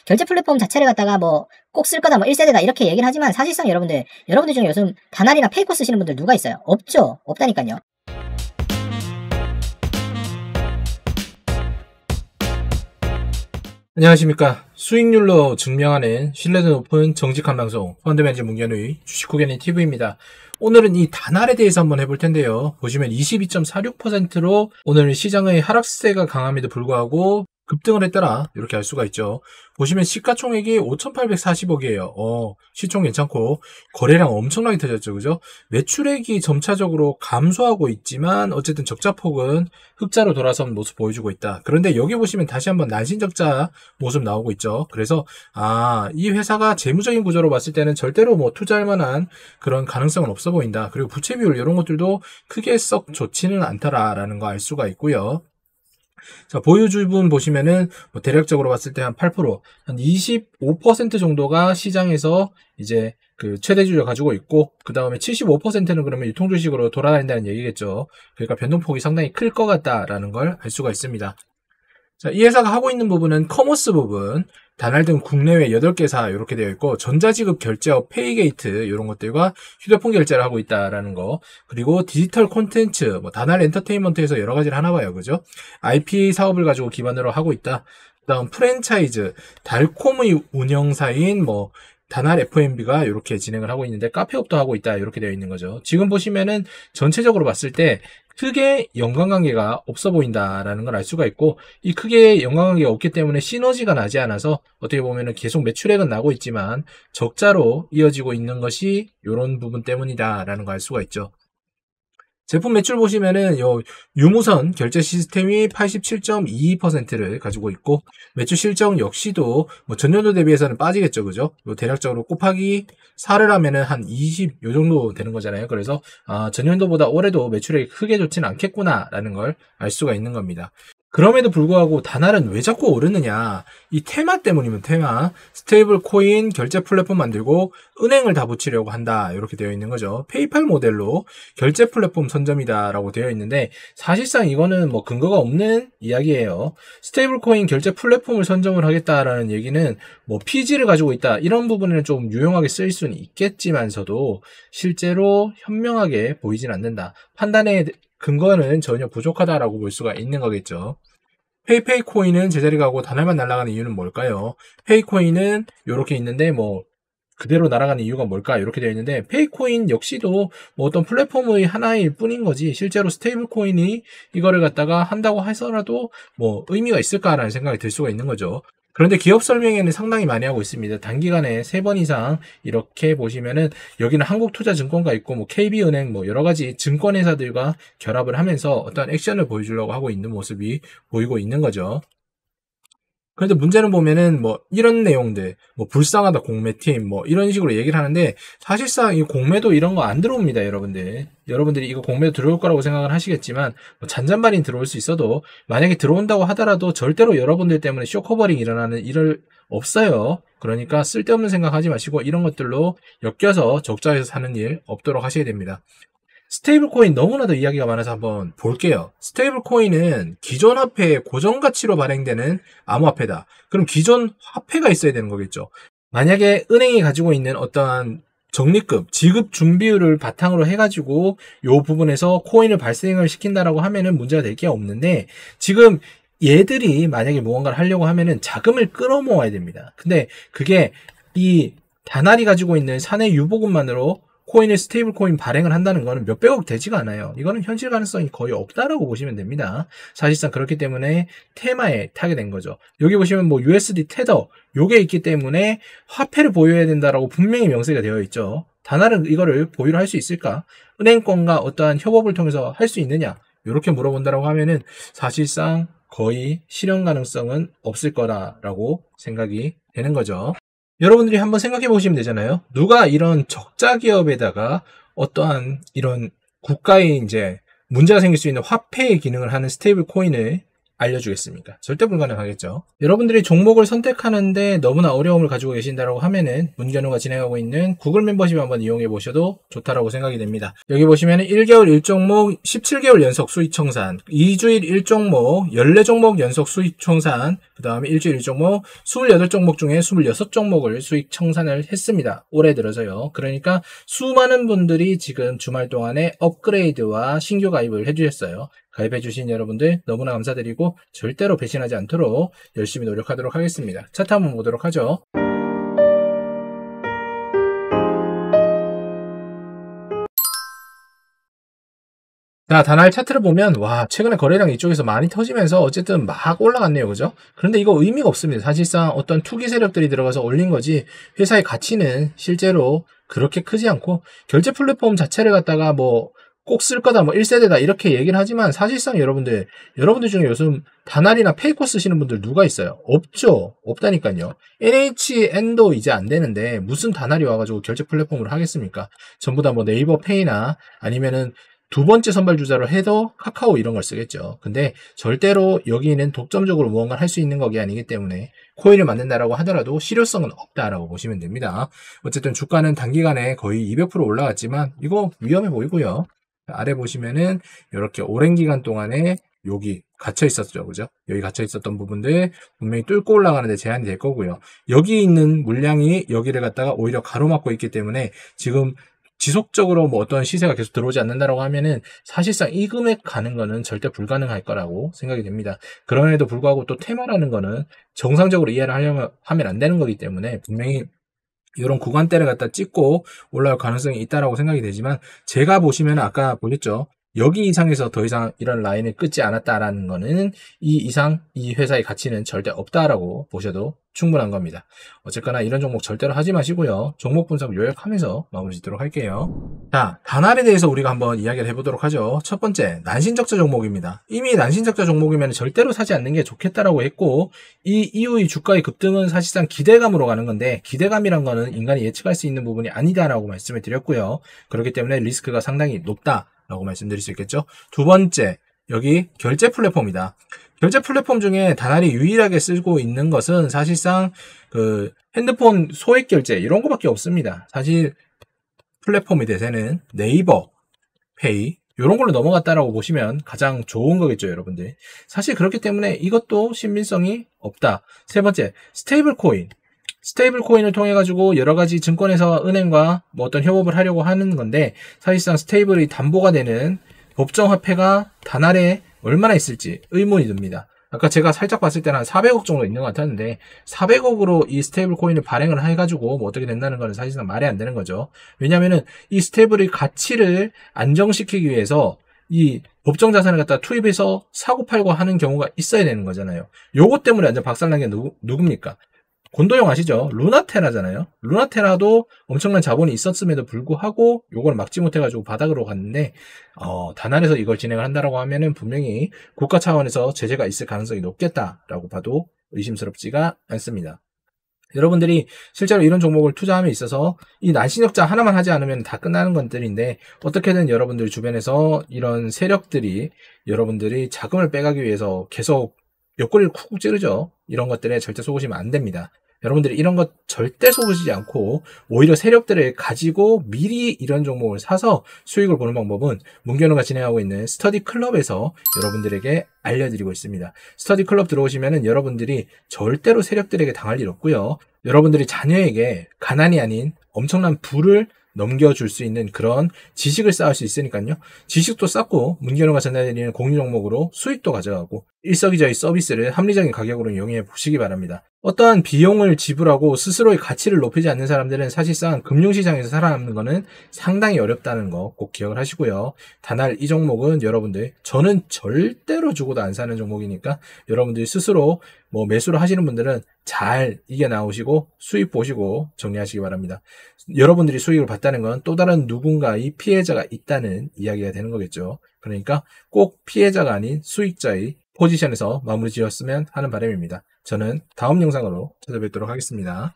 결제 플랫폼 자체를 갖다가 뭐 꼭 쓸 거다, 뭐 1세대다 이렇게 얘기를 하지만 사실상 여러분들 중에 요즘 다날이나 페이코 쓰시는 분들 누가 있어요? 없죠. 없다니까요. 안녕하십니까. 수익률로 증명하는 신뢰도 높은 정직한 방송 펀드매니저 문견의 주식후견인 TV입니다. 오늘은 이 다날에 대해서 한번 해볼 텐데요. 보시면 22.46%로 오늘 시장의 하락세가 강함에도 불구하고 급등을 했더라, 이렇게 알 수가 있죠. 보시면 시가총액이 5,840억이에요. 시총 괜찮고 거래량 엄청나게 터졌죠, 그죠? 매출액이 점차적으로 감소하고 있지만 어쨌든 적자폭은 흑자로 돌아선 모습 보여주고 있다. 그런데 여기 보시면 다시 한번 난신적자 모습 나오고 있죠. 그래서 이 회사가 재무적인 구조로 봤을 때는 절대로 뭐 투자할 만한 그런 가능성은 없어 보인다. 그리고 부채 비율 이런 것들도 크게 썩 좋지는 않다라는 거 알 수가 있고요. 자, 보유주분 보시면은 뭐 대략적으로 봤을 때 한 8%, 한 25% 정도가 시장에서 이제 그 최대주를 가지고 있고, 그 다음에 75%는 그러면 유통주식으로 돌아다닌다는 얘기겠죠. 그러니까 변동폭이 상당히 클 것 같다라는 걸 알 수가 있습니다. 자, 이 회사가 하고 있는 부분은 커머스 부분, 다날 등 국내외 8개사 이렇게 되어 있고, 전자지급 결제업 페이게이트 이런 것들과 휴대폰 결제를 하고 있다라는 거, 그리고 디지털 콘텐츠, 뭐 다날 엔터테인먼트에서 여러 가지를 하나 봐요, 그죠? IP 사업을 가지고 기반으로 하고 있다. 그다음 프랜차이즈, 달콤의 운영사인 뭐 다날 F&B가 이렇게 진행을 하고 있는데 카페업도 하고 있다, 이렇게 되어 있는 거죠. 지금 보시면은 전체적으로 봤을 때 크게 연관관계가 없어 보인다라는 걸 알 수가 있고, 이 크게 연관관계가 없기 때문에 시너지가 나지 않아서 어떻게 보면은 계속 매출액은 나고 있지만 적자로 이어지고 있는 것이 이런 부분 때문이다라는 걸 알 수가 있죠. 제품 매출 보시면은 요 유무선 결제 시스템이 87.22%를 가지고 있고, 매출 실적 역시도 뭐 전년도 대비해서는 빠지겠죠, 그죠? 요 대략적으로 곱하기 4를 하면은 한 20 요 정도 되는 거잖아요. 그래서 전년도보다 올해도 매출액이 크게 좋지는 않겠구나라는 걸 알 수가 있는 겁니다. 그럼에도 불구하고 다날은 왜 자꾸 오르느냐, 이 테마 때문이면 테마, 스테이블 코인 결제 플랫폼 만들고 은행을 다 붙이려고 한다, 이렇게 되어 있는 거죠. 페이팔 모델로 결제 플랫폼 선점이다 라고 되어 있는데, 사실상 이거는 뭐 근거가 없는 이야기예요. 스테이블 코인 결제 플랫폼을 선점을 하겠다라는 얘기는 뭐 PG를 가지고 있다, 이런 부분에는 좀 유용하게 쓰일 수는 있겠지만서도 실제로 현명하게 보이진 않는다. 판단에 근거는 전혀 부족하다라고 볼 수가 있는 거겠죠. 페이페이 코인은 제자리 가고 다날만 날아가는 이유는 뭘까요? 페이코인은 이렇게 있는데 뭐 그대로 날아가는 이유가 뭘까, 이렇게 되어 있는데, 페이코인 역시도 뭐 어떤 플랫폼의 하나일 뿐인 거지 실제로 스테이블 코인이 이거를 갖다가 한다고 해서라도 뭐 의미가 있을까라는 생각이 들 수가 있는 거죠. 그런데 기업 설명회는 상당히 많이 하고 있습니다. 단기간에 3번 이상 이렇게 보시면은 여기는 한국투자증권가 있고 뭐 KB은행 뭐 여러 가지 증권회사들과 결합을 하면서 어떤 액션을 보여주려고 하고 있는 모습이 보이고 있는 거죠. 그런데 문제는 보면은 뭐 이런 내용들, 뭐 불쌍하다 공매팀 뭐 이런 식으로 얘기를 하는데, 사실상 이 공매도 이런 거 안 들어옵니다, 여러분들. 여러분들이 이거 공매도 들어올 거라고 생각을 하시겠지만 뭐 잔잔바린 들어올 수 있어도, 만약에 들어온다고 하더라도 절대로 여러분들 때문에 쇼커버링 일어나는 일을 없어요. 그러니까 쓸데없는 생각하지 마시고 이런 것들로 엮여서 적자에서 사는 일 없도록 하셔야 됩니다. 스테이블 코인 너무나도 이야기가 많아서 한번 볼게요. 스테이블 코인은 기존 화폐의 고정가치로 발행되는 암호화폐다. 그럼 기존 화폐가 있어야 되는 거겠죠. 만약에 은행이 가지고 있는 어떠한 적립금, 지급 준비율을 바탕으로 해가지고 요 부분에서 코인을 발생을 시킨다라고 하면은 문제가 될 게 없는데, 지금 얘들이 만약에 무언가를 하려고 하면은 자금을 끌어모아야 됩니다. 근데 그게 이 다날이 가지고 있는 사내 유보금만으로 코인을 스테이블 코인 발행을 한다는 거는 몇백억 되지가 않아요. 이거는 현실 가능성이 거의 없다라고 보시면 됩니다. 사실상 그렇기 때문에 테마에 타게 된 거죠. 여기 보시면 뭐 USD 테더 요게 있기 때문에 화폐를 보유해야 된다라고 분명히 명세가 되어 있죠. 다날은 이거를 보유를 할 수 있을까? 은행권과 어떠한 협업을 통해서 할 수 있느냐? 이렇게 물어본다라고 하면은 사실상 거의 실현 가능성은 없을 거라고 생각이 되는 거죠. 여러분들이 한번 생각해 보시면 되잖아요. 누가 이런 적자 기업에다가 어떠한 이런 국가에 이제 문제가 생길 수 있는 화폐의 기능을 하는 스테이블 코인을 알려주겠습니까? 절대 불가능하겠죠. 여러분들이 종목을 선택하는데 너무나 어려움을 가지고 계신다고 하면은 문견우가 진행하고 있는 구글 멤버십 한번 이용해 보셔도 좋다라고 생각이 됩니다. 여기 보시면은 1개월 1종목 17개월 연속 수익 청산, 2주일 1종목 14종목 연속 수익 청산, 그 다음에 일주일 1종목 28종목 중에 26종목을 수익 청산을 했습니다. 올해 들어서요. 그러니까 수많은 분들이 지금 주말 동안에 업그레이드와 신규 가입을 해주셨어요. 가입해주신 여러분들 너무나 감사드리고 절대로 배신하지 않도록 열심히 노력하도록 하겠습니다. 차트 한번 보도록 하죠. 자, 다날 차트를 보면 와, 최근에 거래량 이쪽에서 많이 터지면서 어쨌든 막 올라갔네요. 그죠? 그런데 이거 의미가 없습니다. 사실상 어떤 투기 세력들이 들어가서 올린 거지 회사의 가치는 실제로 그렇게 크지 않고 결제 플랫폼 자체를 갖다가 뭐 꼭 쓸 거다, 뭐 1세대다 이렇게 얘기를 하지만 사실상 여러분들 중에 요즘 다날이나 페이커 쓰시는 분들 누가 있어요? 없죠. 없다니까요. NHN도 이제 안 되는데 무슨 다날이 와가지고 결제 플랫폼으로 하겠습니까? 전부 다 뭐 네이버 페이나 아니면은 두 번째 선발 주자로 해도 카카오 이런 걸 쓰겠죠. 근데 절대로 여기는 독점적으로 무언가를 할 수 있는 것이 아니기 때문에 코인을 만든다라고 하더라도 실효성은 없다라고 보시면 됩니다. 어쨌든 주가는 단기간에 거의 200% 올라갔지만 이거 위험해 보이고요. 아래 보시면은 이렇게 오랜 기간 동안에 여기 갇혀 있었죠. 그죠? 여기 갇혀 있었던 부분들 분명히 뚫고 올라가는데 제한이 될 거고요. 여기 있는 물량이 여기를 갖다가 오히려 가로막고 있기 때문에 지금 지속적으로 뭐 어떤 시세가 계속 들어오지 않는다라고 하면은 사실상 이 금액 가는 거는 절대 불가능할 거라고 생각이 됩니다. 그럼에도 불구하고 또 테마라는 거는 정상적으로 이해를 하면 안 되는 거기 때문에 분명히 이런 구간대를 갖다 찍고 올라올 가능성이 있다라고 생각이 되지만 제가 보시면 아까 보셨죠? 여기 이상에서 더 이상 이런 라인을 끊지 않았다라는 거는 이 이상 이 회사의 가치는 절대 없다라고 보셔도 충분한 겁니다. 어쨌거나 이런 종목 절대로 하지 마시고요. 종목 분석 요약하면서 마무리 짓도록 할게요. 자, 다날에 대해서 우리가 한번 이야기를 해보도록 하죠. 첫 번째, 난신적자 종목입니다. 이미 난신적자 종목이면 절대로 사지 않는 게 좋겠다라고 했고 이 이후의 주가의 급등은 사실상 기대감으로 가는 건데 기대감이란 거는 인간이 예측할 수 있는 부분이 아니다라고 말씀을 드렸고요. 그렇기 때문에 리스크가 상당히 높다 라고 말씀드릴 수 있겠죠. 두 번째, 여기 결제 플랫폼이다. 결제 플랫폼 중에 다날이 유일하게 쓰고 있는 것은 사실상 그 핸드폰 소액 결제 이런 거밖에 없습니다. 사실 플랫폼의 대세는 네이버 페이 이런 걸로 넘어갔다라고 보시면 가장 좋은 거겠죠, 여러분들. 사실 그렇기 때문에 이것도 신빙성이 없다. 세 번째, 스테이블 코인을 통해 가지고 여러 가지 증권회사와 은행과 뭐 어떤 협업을 하려고 하는 건데 사실상 스테이블이 담보가 되는 법정 화폐가 다날에 얼마나 있을지 의문이 듭니다. 아까 제가 살짝 봤을 때는 한 400억 정도 있는 것 같았는데 400억으로 이 스테이블 코인을 발행을 해가지고 뭐 어떻게 된다는 거는 사실상 말이 안 되는 거죠. 왜냐면은 이 스테이블의 가치를 안정시키기 위해서 이 법정 자산을 갖다 투입해서 사고 팔고 하는 경우가 있어야 되는 거잖아요. 요거 때문에 완전 박살난 게 누굽니까? 곤도형 아시죠? 루나테라잖아요. 루나테라도 엄청난 자본이 있었음에도 불구하고 요걸 막지 못해가지고 바닥으로 갔는데 다날에서 이걸 진행을 한다라고 하면은 분명히 국가 차원에서 제재가 있을 가능성이 높겠다라고 봐도 의심스럽지가 않습니다. 여러분들이 실제로 이런 종목을 투자함에 있어서 이 난신역자 하나만 하지 않으면 다 끝나는 것들인데 어떻게든 여러분들 주변에서 이런 세력들이 여러분들이 자금을 빼가기 위해서 계속 옆구리를 쿡쿡 찌르죠. 이런 것들에 절대 속으시면 안 됩니다. 여러분들이 이런 것 절대 속으시지 않고 오히려 세력들을 가지고 미리 이런 종목을 사서 수익을 보는 방법은 문견우가 진행하고 있는 스터디 클럽에서 여러분들에게 알려드리고 있습니다. 스터디 클럽 들어오시면은 여러분들이 절대로 세력들에게 당할 일 없고요. 여러분들이 자녀에게 가난이 아닌 엄청난 부를 넘겨줄 수 있는 그런 지식을 쌓을 수 있으니까요. 지식도 쌓고 문견우가 전해드리는 공유 종목으로 수익도 가져가고 일석이조의 서비스를 합리적인 가격으로 이용해 보시기 바랍니다. 어떠한 비용을 지불하고 스스로의 가치를 높이지 않는 사람들은 사실상 금융시장에서 살아남는 것은 상당히 어렵다는 거 꼭 기억을 하시고요. 다날 이 종목은 여러분들 저는 절대로 주고도 안 사는 종목이니까 여러분들이 스스로 뭐 매수를 하시는 분들은 잘 이겨나오시고 수익 보시고 정리하시기 바랍니다. 여러분들이 수익을 봤다는 건 또 다른 누군가의 피해자가 있다는 이야기가 되는 거겠죠. 그러니까 꼭 피해자가 아닌 수익자의 포지션에서 마무리 지었으면 하는 바람입니다. 저는 다음 영상으로 찾아뵙도록 하겠습니다.